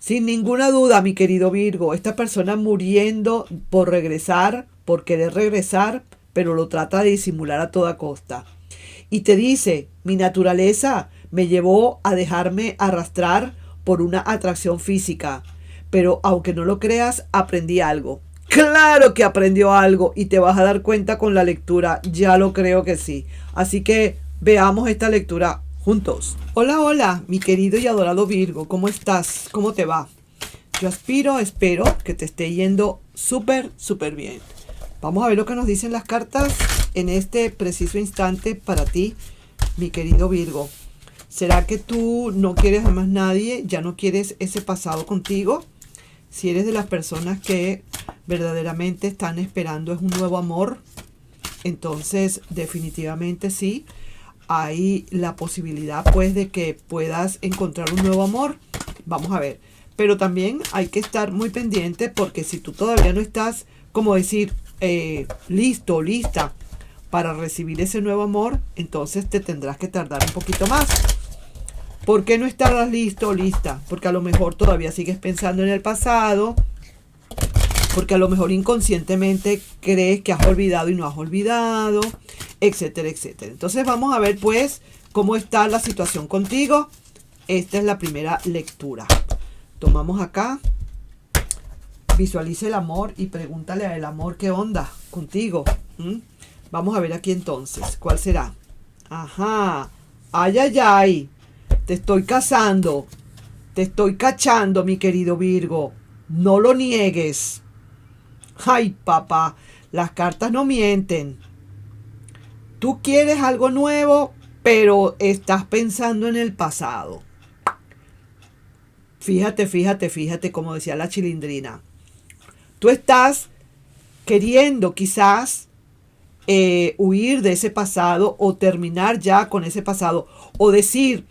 Sin ninguna duda, mi querido Virgo, esta persona muriendo por regresar, por querer regresar, pero lo trata de disimular a toda costa. Y te dice, mi naturaleza me llevó a dejarme arrastrar por una atracción física, pero aunque no lo creas, aprendí algo. Claro que aprendió algo y te vas a dar cuenta con la lectura, ya lo creo que sí. Así que veamos esta lectura juntos. Hola, hola, mi querido y adorado Virgo, ¿cómo estás? ¿Cómo te va? Yo espero que te esté yendo súper, súper bien. Vamos a ver lo que nos dicen las cartas en este preciso instante para ti, mi querido Virgo. ¿Será que tú no quieres a más nadie? ¿Ya no quieres ese pasado contigo? Si eres de las personas que verdaderamente están esperando es un nuevo amor, entonces definitivamente sí, hay la posibilidad pues de que puedas encontrar un nuevo amor. Vamos a ver. Pero también hay que estar muy pendiente porque si tú todavía no estás, como decir, listo o lista para recibir ese nuevo amor, entonces te tendrás que tardar un poquito más. ¿Por qué no estarás listo o lista? Porque a lo mejor todavía sigues pensando en el pasado, porque a lo mejor inconscientemente crees que has olvidado y no has olvidado, etcétera, etcétera. Entonces vamos a ver pues cómo está la situación contigo. Esta es la primera lectura. Tomamos acá, visualiza el amor y pregúntale al amor qué onda contigo. Vamos a ver aquí entonces, ¿cuál será? Ajá, ay, ay, ay, te estoy cazando, te estoy cachando, mi querido Virgo, no lo niegues. Ay, papá, las cartas no mienten. Tú quieres algo nuevo, pero estás pensando en el pasado. Fíjate, como decía la Chilindrina. Tú estás queriendo quizás huir de ese pasado o terminar ya con ese pasado. O decir,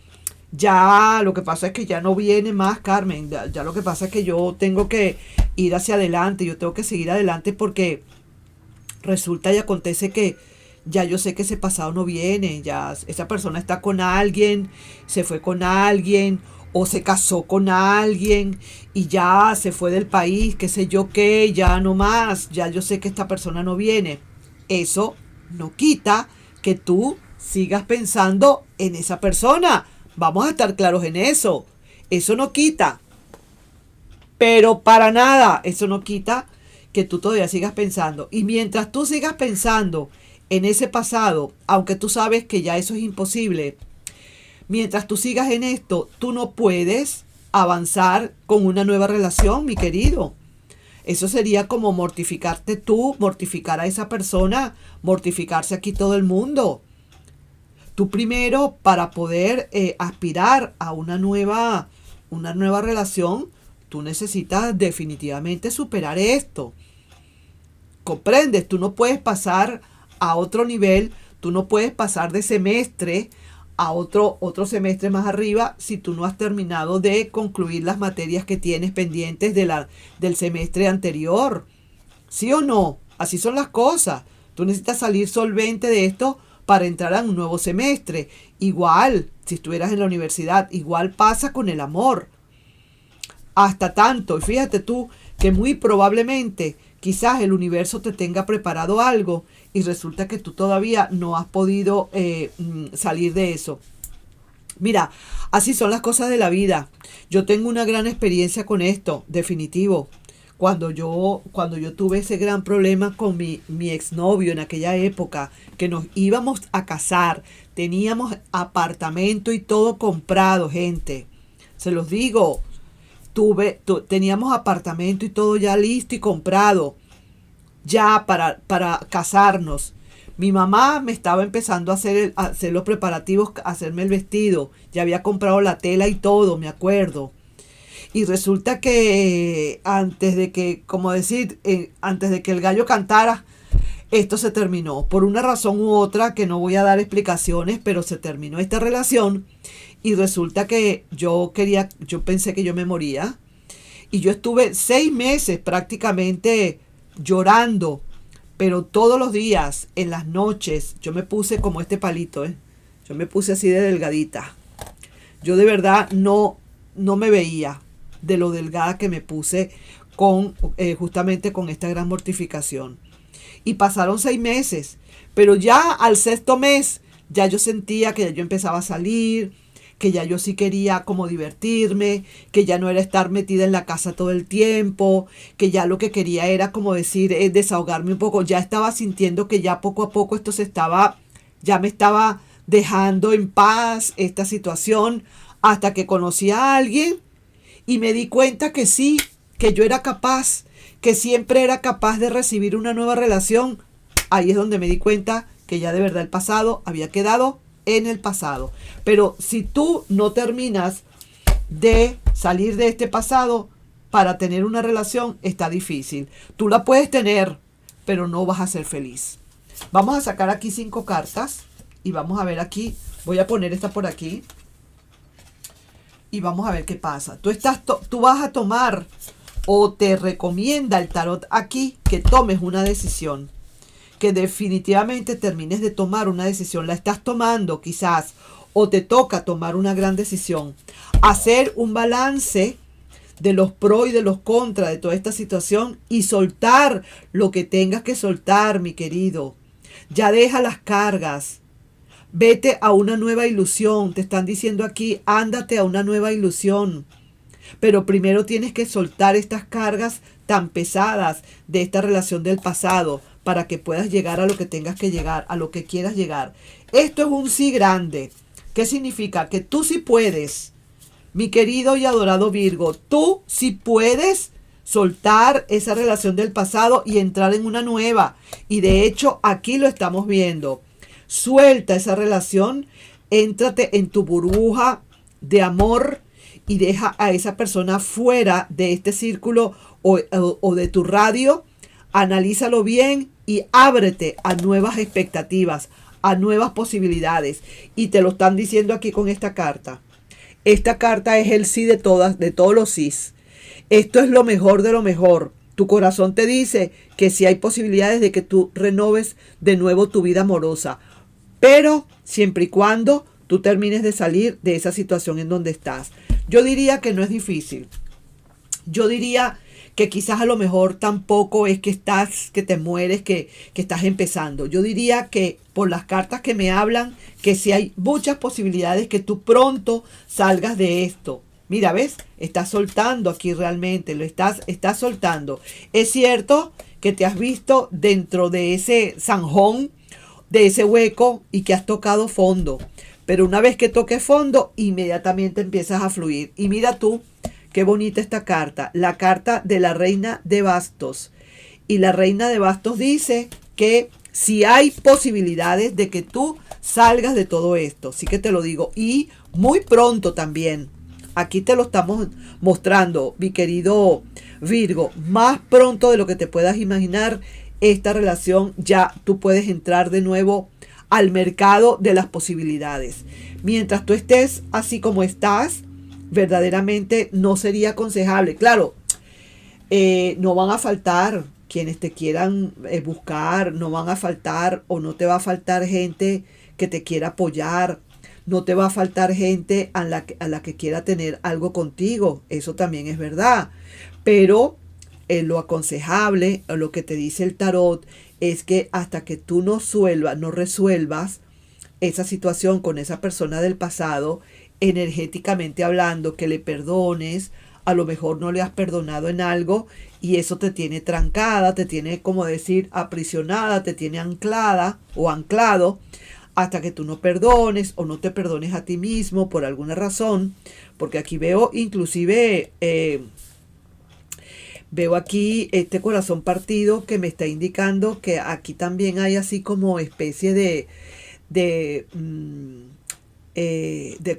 ya lo que pasa es que ya no viene más, Carmen. Ya lo que pasa es que yo tengo que ir hacia adelante. Yo tengo que seguir adelante porque resulta y acontece que ya yo sé que ese pasado no viene. Ya esa persona está con alguien, se fue con alguien o se casó con alguien y ya se fue del país, qué sé yo qué, ya no más, ya yo sé que esta persona no viene. Eso no quita que tú sigas pensando en esa persona. Vamos a estar claros en eso. Eso no quita. Pero para nada, eso no quita que tú todavía sigas pensando. Y mientras tú sigas pensando en ese pasado, aunque tú sabes que ya eso es imposible, mientras tú sigas en esto, tú no puedes avanzar con una nueva relación, mi querido. Eso sería como mortificarte tú, mortificar a esa persona, mortificarse aquí todo el mundo. Tú primero, para poder aspirar a una nueva relación, tú necesitas definitivamente superar esto. ¿Comprendes? Tú no puedes pasar a otro nivel, tú no puedes pasar de semestre a otro semestre más arriba si tú no has terminado de concluir las materias que tienes pendientes del semestre anterior. ¿Sí o no? Así son las cosas. Tú necesitas salir solvente de esto para entrar a un nuevo semestre. Igual, si estuvieras en la universidad, igual pasa con el amor. Hasta tanto, y fíjate tú, que muy probablemente quizás el universo te tenga preparado algo y resulta que tú todavía no has podido salir de eso. Mira, así son las cosas de la vida. Yo tengo una gran experiencia con esto, definitivo. Cuando yo tuve ese gran problema con mi exnovio en aquella época, que nos íbamos a casar, teníamos apartamento y todo comprado, gente. Se los digo, teníamos apartamento y todo ya listo y comprado, ya para casarnos. Mi mamá me estaba empezando a hacer los preparativos, a hacerme el vestido. Ya había comprado la tela y todo, me acuerdo. Y resulta que antes de que, antes de que el gallo cantara, esto se terminó. Por una razón u otra que no voy a dar explicaciones, pero se terminó esta relación. Y resulta que yo pensé que yo me moría. Y yo estuve 6 meses prácticamente llorando. Pero todos los días, en las noches, yo me puse como este palito, Yo me puse así de delgadita. Yo de verdad no me veía. de lo delgada que me puse con justamente con esta gran mortificación. Y pasaron 6 meses, pero ya al 6.º mes, ya yo sentía que ya yo empezaba a salir, que ya yo sí quería como divertirme, que ya no era estar metida en la casa todo el tiempo, que ya lo que quería era como decir, desahogarme un poco. Ya estaba sintiendo que ya poco a poco esto ya me estaba dejando en paz esta situación, hasta que conocí a alguien y me di cuenta que sí, que yo era capaz, que siempre era capaz de recibir una nueva relación. Ahí es donde me di cuenta que ya de verdad el pasado había quedado en el pasado. Pero si tú no terminas de salir de este pasado para tener una relación, está difícil. Tú la puedes tener, pero no vas a ser feliz. Vamos a sacar aquí 5 cartas y vamos a ver aquí. Voy a poner esta por aquí y vamos a ver qué pasa. Tú vas a tomar, o te recomienda el tarot aquí, que tomes una decisión, que definitivamente termines de tomar una decisión. La estás tomando quizás, o te toca tomar una gran decisión. Hacer un balance de los pros y de los contras de toda esta situación y soltar lo que tengas que soltar, mi querido. Ya deja las cargas. Vete a una nueva ilusión. Te están diciendo aquí, ándate a una nueva ilusión. Pero primero tienes que soltar estas cargas tan pesadas de esta relación del pasado para que puedas llegar a lo que tengas que llegar, a lo que quieras llegar. Esto es un sí grande. ¿Qué significa? Que tú sí puedes, mi querido y adorado Virgo, tú sí puedes soltar esa relación del pasado y entrar en una nueva. Y de hecho, aquí lo estamos viendo. Suelta esa relación, éntrate en tu burbuja de amor y deja a esa persona fuera de este círculo o de tu radio. Analízalo bien y ábrete a nuevas expectativas, a nuevas posibilidades. Y te lo están diciendo aquí con esta carta. Esta carta es el sí de todos los sís. Esto es lo mejor de lo mejor. Tu corazón te dice que sí hay posibilidades de que tú renoves de nuevo tu vida amorosa. Pero siempre y cuando tú termines de salir de esa situación en donde estás. Yo diría que no es difícil. Yo diría que quizás a lo mejor tampoco es que te mueres, que estás empezando. Yo diría que por las cartas que me hablan, que sí hay muchas posibilidades que tú pronto salgas de esto. Mira, ¿ves? Estás soltando aquí realmente, estás soltando. Es cierto que te has visto dentro de ese zanjón, de ese hueco y que has tocado fondo. Pero una vez que toques fondo, inmediatamente empiezas a fluir. Y mira tú, qué bonita esta carta, la carta de la Reina de Bastos. Y la Reina de Bastos dice que si hay posibilidades de que tú salgas de todo esto, sí que te lo digo, y muy pronto también. Aquí te lo estamos mostrando, mi querido Virgo, más pronto de lo que te puedas imaginar, esta relación ya tú puedes entrar de nuevo al mercado de las posibilidades. Mientras tú estés así como estás, verdaderamente no sería aconsejable. Claro, no van a faltar quienes te quieran buscar, no van a faltar o no te va a faltar gente que te quiera apoyar, no te va a faltar gente a la que quiera tener algo contigo, eso también es verdad, pero lo aconsejable, o lo que te dice el tarot, es que hasta que tú no resuelvas esa situación con esa persona del pasado, energéticamente hablando, que le perdones, a lo mejor no le has perdonado en algo y eso te tiene trancada, te tiene, como decir, aprisionada, te tiene anclada o anclado, hasta que tú no perdones o no te perdones a ti mismo por alguna razón, porque aquí veo inclusive... veo aquí este corazón partido que me está indicando que aquí también hay así como especie de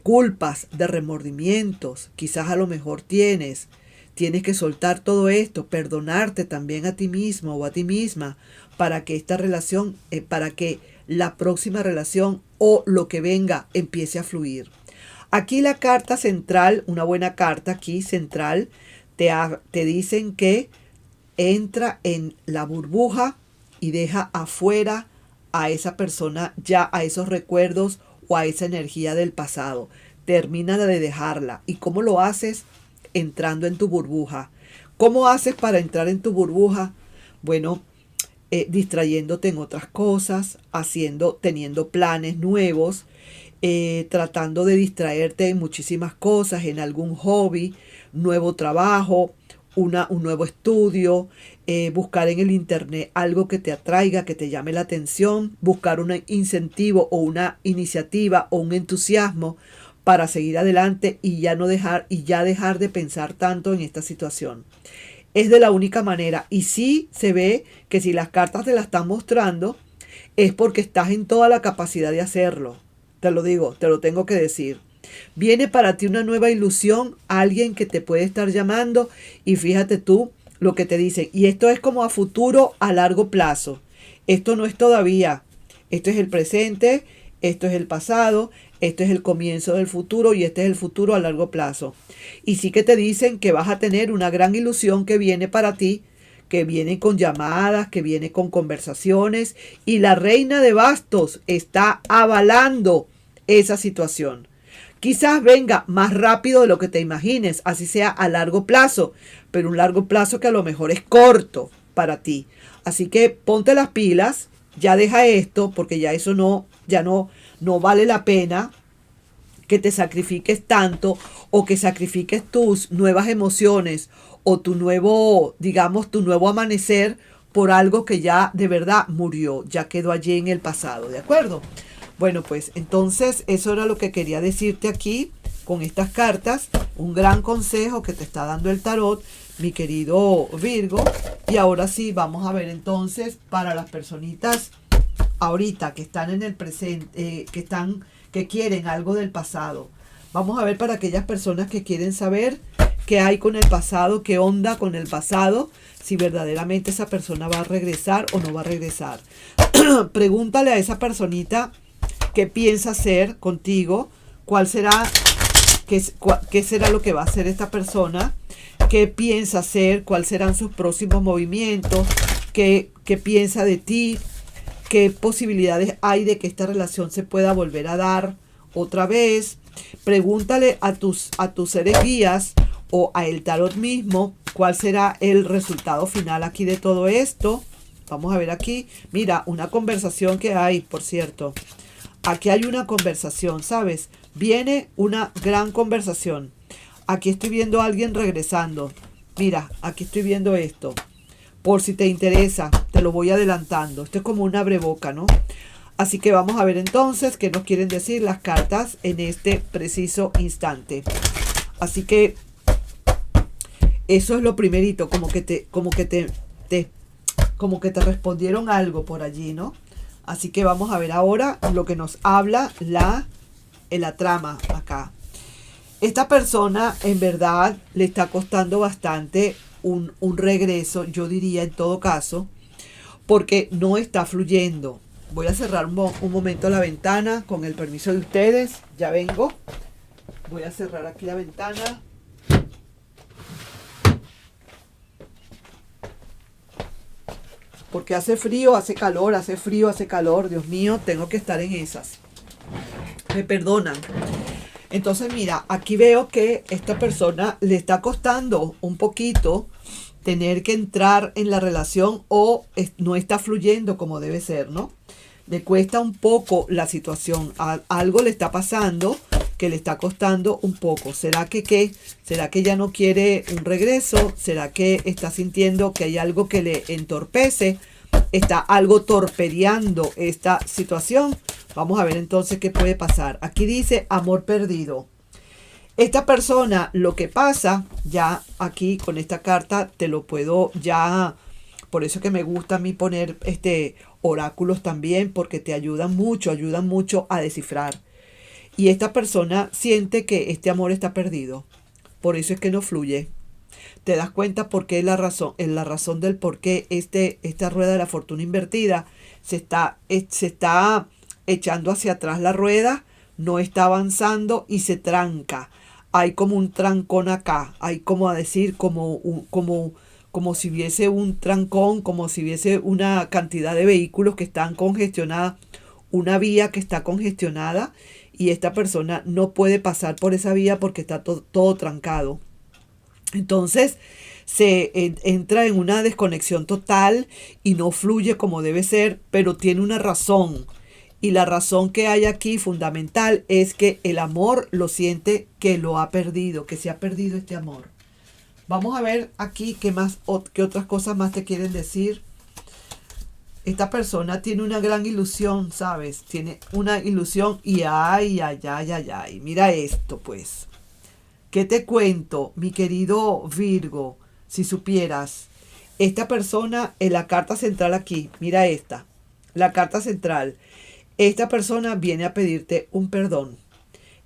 culpas, de remordimientos. Quizás a lo mejor tienes que soltar todo esto, perdonarte también a ti mismo o a ti misma para que esta relación, para que la próxima relación o lo que venga empiece a fluir. Aquí la carta central, una buena carta aquí central, te dicen que entra en la burbuja y deja afuera a esa persona, ya a esos recuerdos o a esa energía del pasado. Termina de dejarla. ¿Y cómo lo haces? entrando en tu burbuja. ¿Cómo haces para entrar en tu burbuja? Bueno, distrayéndote en otras cosas, teniendo planes nuevos, tratando de distraerte en muchísimas cosas, en algún hobby, nuevo trabajo, un nuevo estudio, buscar en el internet algo que te atraiga, que te llame la atención, buscar un incentivo o una iniciativa o un entusiasmo para seguir adelante y ya dejar de pensar tanto en esta situación. Es de la única manera, y sí se ve que si las cartas te la están mostrando es porque estás en toda la capacidad de hacerlo. Te lo digo, te lo tengo que decir. Viene para ti una nueva ilusión, alguien que te puede estar llamando, y fíjate tú lo que te dicen. Y esto es como a futuro, a largo plazo. Esto no es todavía. Esto es el presente, esto es el pasado, esto es el comienzo del futuro y este es el futuro a largo plazo. Y sí que te dicen que vas a tener una gran ilusión que viene para ti, que viene con llamadas, que viene con conversaciones, y la reina de bastos está avalando esa situación. Quizás venga más rápido de lo que te imagines, así sea a largo plazo, pero un largo plazo que a lo mejor es corto para ti. Así que ponte las pilas, ya deja esto, porque ya eso no vale la pena que te sacrifiques tanto o que sacrifiques tus nuevas emociones o tu nuevo amanecer por algo que ya de verdad murió, ya quedó allí en el pasado, ¿de acuerdo? Bueno, pues entonces eso era lo que quería decirte aquí con estas cartas. Un gran consejo que te está dando el tarot, mi querido Virgo. Y ahora sí, vamos a ver entonces para las personitas ahorita que están en el presente, que quieren algo del pasado. Vamos a ver para aquellas personas que quieren saber qué hay con el pasado, qué onda con el pasado, si verdaderamente esa persona va a regresar o no va a regresar. Pregúntale a esa personita qué piensa hacer contigo, qué será lo que va a hacer esta persona, qué piensa hacer, cuáles serán sus próximos movimientos, qué piensa de ti, qué posibilidades hay de que esta relación se pueda volver a dar otra vez. Pregúntale a tus seres guías o a el tarot mismo cuál será el resultado final aquí de todo esto. Vamos a ver aquí, mira, una conversación que hay, por cierto. Aquí hay una conversación, ¿sabes? Viene una gran conversación. Aquí estoy viendo a alguien regresando. Mira, aquí estoy viendo esto. Por si te interesa, te lo voy adelantando. Esto es como una abreboca, ¿no? Así que vamos a ver entonces qué nos quieren decir las cartas en este preciso instante. Así que eso es lo primerito, como que te respondieron algo por allí, ¿no? Así que vamos a ver ahora lo que nos habla la trama acá. Esta persona en verdad le está costando bastante un regreso, yo diría en todo caso, porque no está fluyendo. Voy a cerrar un momento la ventana con el permiso de ustedes. Ya vengo. Voy a cerrar aquí la ventana. Porque hace frío, hace calor, hace frío, hace calor. Dios mío, tengo que estar en esas. Me perdonan. Entonces, mira, aquí veo que esta persona le está costando un poquito tener que entrar en la relación o no está fluyendo como debe ser, ¿no? Le cuesta un poco la situación. Algo le está pasando que le está costando un poco. ¿Será que qué? ¿Será que ya no quiere un regreso? ¿Será que está sintiendo que hay algo que le entorpece? ¿Está algo torpedeando esta situación? Vamos a ver entonces qué puede pasar. Aquí dice amor perdido. Esta persona, lo que pasa, ya aquí con esta carta te lo puedo ya, por eso que me gusta a mí poner oráculos también, porque te ayudan mucho a descifrar. Y esta persona siente que este amor está perdido. Por eso es que no fluye. Te das cuenta por qué la razón del por qué esta rueda de la fortuna invertida se está echando hacia atrás la rueda, no está avanzando y se tranca. Hay como un trancón acá, hay como a decir, como si hubiese un trancón, como si hubiese una cantidad de vehículos que están congestionadas, una vía que está congestionada y esta persona no puede pasar por esa vía porque está todo trancado. Entonces entra en una desconexión total y no fluye como debe ser, pero tiene una razón. Y la razón que hay aquí fundamental es que el amor lo siente que lo ha perdido, que se ha perdido este amor. Vamos a ver aquí qué otras cosas más te quieren decir. Esta persona tiene una gran ilusión, ¿sabes? Tiene una ilusión y ay, ay, ay, ay, ay. Mira esto, pues. ¿Qué te cuento, mi querido Virgo? Si supieras, esta persona en la carta central aquí, mira esta, la carta central. Esta persona viene a pedirte un perdón.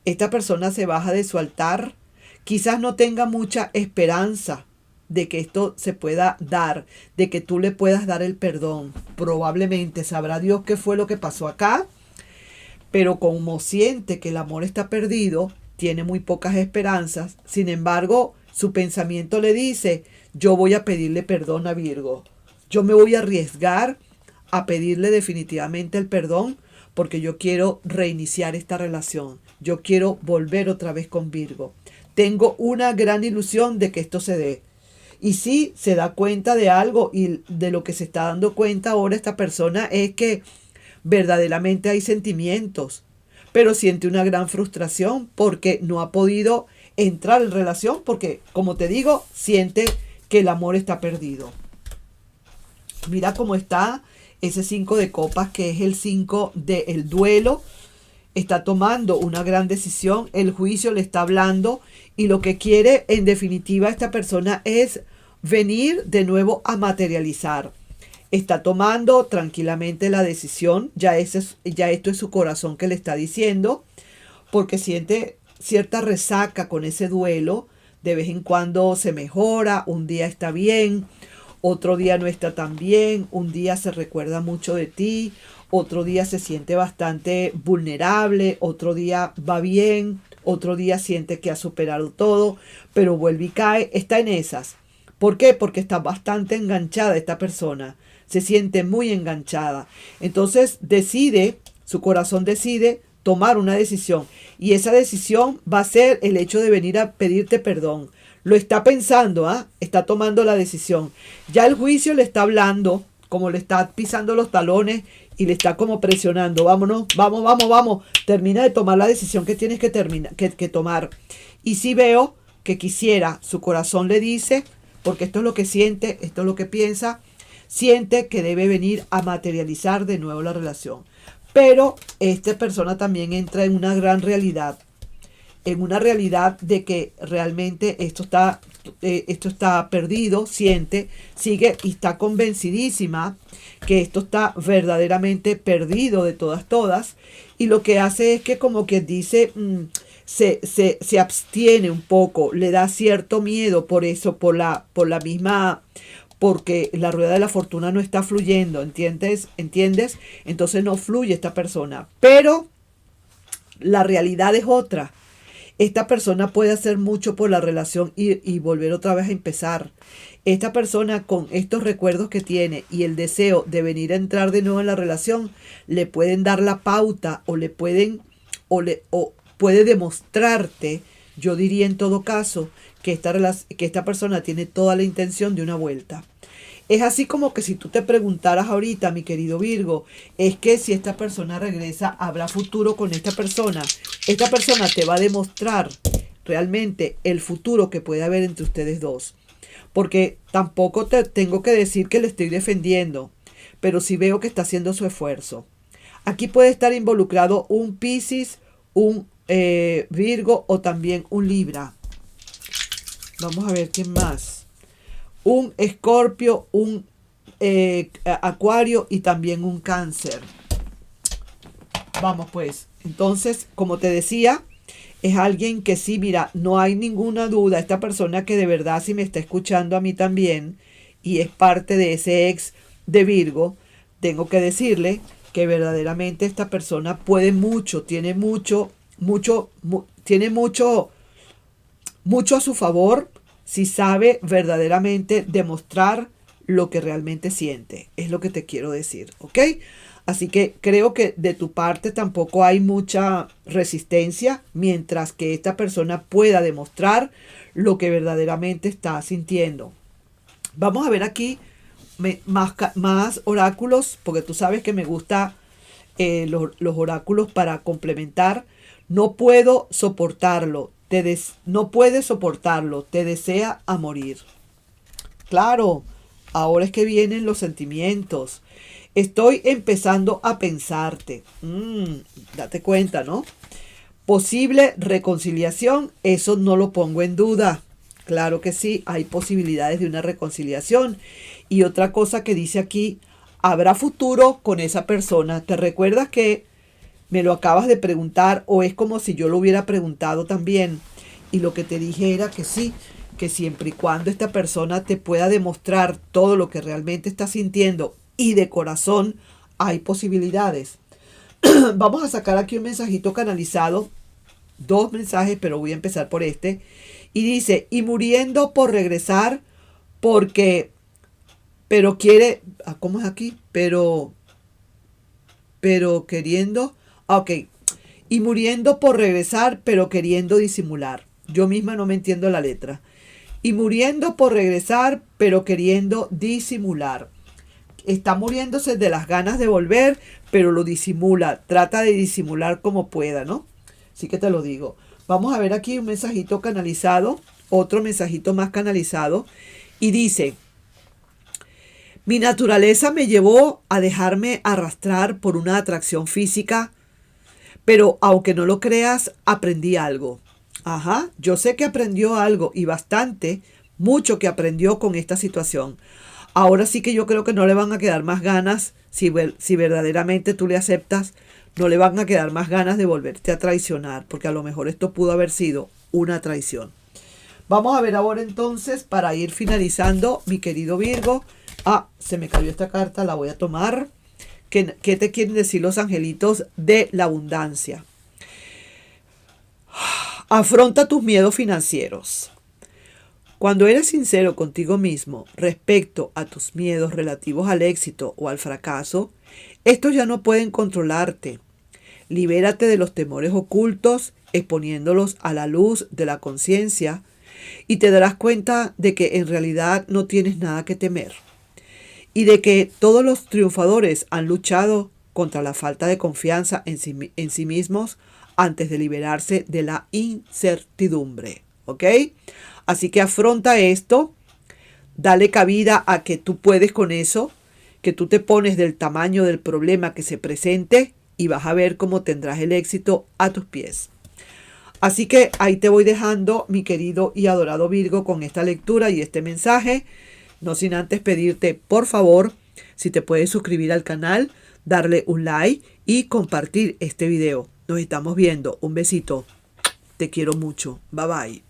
Esta persona se baja de su altar. Quizás no tenga mucha esperanza de que esto se pueda dar, de que tú le puedas dar el perdón. Probablemente sabrá Dios qué fue lo que pasó acá, pero como siente que el amor está perdido, tiene muy pocas esperanzas. Sin embargo, su pensamiento le dice, yo voy a pedirle perdón a Virgo. Yo me voy a arriesgar a pedirle definitivamente el perdón porque yo quiero reiniciar esta relación. Yo quiero volver otra vez con Virgo. Tengo una gran ilusión de que esto se dé. Y si se da cuenta de algo y de lo que se está dando cuenta ahora esta persona es que verdaderamente hay sentimientos, pero siente una gran frustración porque no ha podido entrar en relación porque, como te digo, siente que el amor está perdido. Mira cómo está ese 5 de copas, que es el 5 del duelo. Está tomando una gran decisión, el juicio le está hablando y lo que quiere en definitiva esta persona es venir de nuevo a materializar. Está tomando tranquilamente la decisión, ya esto es su corazón que le está diciendo, porque siente cierta resaca con ese duelo. De vez en cuando se mejora, un día está bien, otro día no está tan bien, un día se recuerda mucho de ti, otro día se siente bastante vulnerable, otro día va bien, otro día siente que ha superado todo, pero vuelve y cae, está en esas. ¿Por qué? Porque está bastante enganchada esta persona, se siente muy enganchada. Entonces su corazón decide tomar una decisión y esa decisión va a ser el hecho de venir a pedirte perdón. Lo está pensando, está tomando la decisión. Ya el juicio le está hablando, como le está pisando los talones y le está como presionando. Vámonos, vamos, vamos, vamos. Termina de tomar la decisión que tienes que tomar. Y si veo que quisiera, su corazón le dice, porque esto es lo que siente, esto es lo que piensa, siente que debe venir a materializar de nuevo la relación. Pero esta persona también entra en una gran realidad, en una realidad de que realmente esto está perdido, sigue y está convencidísima que esto está verdaderamente perdido de todas, y lo que hace es que como que dice, se abstiene un poco, le da cierto miedo por eso, por la misma, porque la rueda de la fortuna no está fluyendo, ¿entiendes? Entonces no fluye esta persona, pero la realidad es otra. Esta persona puede hacer mucho por la relación y volver otra vez a empezar. Esta persona, con estos recuerdos que tiene y el deseo de venir a entrar de nuevo en la relación, le pueden dar la pauta o puede demostrarte, yo diría en todo caso, que esta persona tiene toda la intención de una vuelta. Es así como que si tú te preguntaras ahorita, mi querido Virgo, es que si esta persona regresa, ¿habrá futuro con esta persona? Esta persona te va a demostrar realmente el futuro que puede haber entre ustedes dos. Porque tampoco te tengo que decir que le estoy defendiendo, pero sí veo que está haciendo su esfuerzo. Aquí puede estar involucrado un Piscis, un Virgo o también un Libra. Vamos a ver qué más. Un Escorpio, un Acuario y también un Cáncer. Vamos pues. Entonces, como te decía, es alguien que sí, mira, no hay ninguna duda. Esta persona que de verdad sí me está escuchando a mí también y es parte de ese ex de Virgo, tengo que decirle que verdaderamente esta persona puede mucho, tiene mucho a su favor si sabe verdaderamente demostrar lo que realmente siente. Es lo que te quiero decir, ¿ok? Así que creo que de tu parte tampoco hay mucha resistencia mientras que esta persona pueda demostrar lo que verdaderamente está sintiendo. Vamos a ver aquí más oráculos, porque tú sabes que me gusta los oráculos para complementar. No puedo soportarlo, no puede soportarlo, te desea a morir. Claro, ahora es que vienen los sentimientos. Estoy empezando a pensarte. Date cuenta, ¿no? Posible reconciliación, eso no lo pongo en duda. Claro que sí, hay posibilidades de una reconciliación. Y otra cosa que dice aquí, habrá futuro con esa persona. ¿Te recuerdas que me lo acabas de preguntar o es como si yo lo hubiera preguntado también? Y lo que te dije era que sí, que siempre y cuando esta persona te pueda demostrar todo lo que realmente está sintiendo y de corazón, hay posibilidades. Vamos a sacar aquí un mensajito canalizado, dos mensajes, pero voy a empezar por este. Y dice, y muriendo por regresar, porque, pero quiere, ¿cómo es aquí? Pero queriendo, ok, y muriendo por regresar, pero queriendo disimular. Yo misma no me entiendo la letra. Y muriendo por regresar, pero queriendo disimular. Está muriéndose de las ganas de volver, pero lo disimula. Trata de disimular como pueda, ¿no? Así que te lo digo. Vamos a ver aquí un mensajito canalizado, otro mensajito más canalizado. Y dice, mi naturaleza me llevó a dejarme arrastrar por una atracción física, pero aunque no lo creas, aprendí algo. Ajá, yo sé que aprendió algo y bastante, mucho que aprendió con esta situación. Ahora sí que yo creo que no le van a quedar más ganas, si verdaderamente tú le aceptas, no le van a quedar más ganas de volverte a traicionar, porque a lo mejor esto pudo haber sido una traición. Vamos a ver ahora entonces, para ir finalizando, mi querido Virgo. Se me cayó esta carta, la voy a tomar. ¿Qué te quieren decir los angelitos de la abundancia? Afronta tus miedos financieros. Cuando eres sincero contigo mismo respecto a tus miedos relativos al éxito o al fracaso, estos ya no pueden controlarte. Libérate de los temores ocultos, exponiéndolos a la luz de la conciencia, y te darás cuenta de que en realidad no tienes nada que temer, y de que todos los triunfadores han luchado contra la falta de confianza en sí mismos antes de liberarse de la incertidumbre. ¿Ok? Así que afronta esto, dale cabida a que tú puedes con eso, que tú te pones del tamaño del problema que se presente y vas a ver cómo tendrás el éxito a tus pies. Así que ahí te voy dejando, mi querido y adorado Virgo, con esta lectura y este mensaje. No sin antes pedirte, por favor, si te puedes suscribir al canal, darle un like y compartir este video. Nos estamos viendo. Un besito. Te quiero mucho. Bye bye.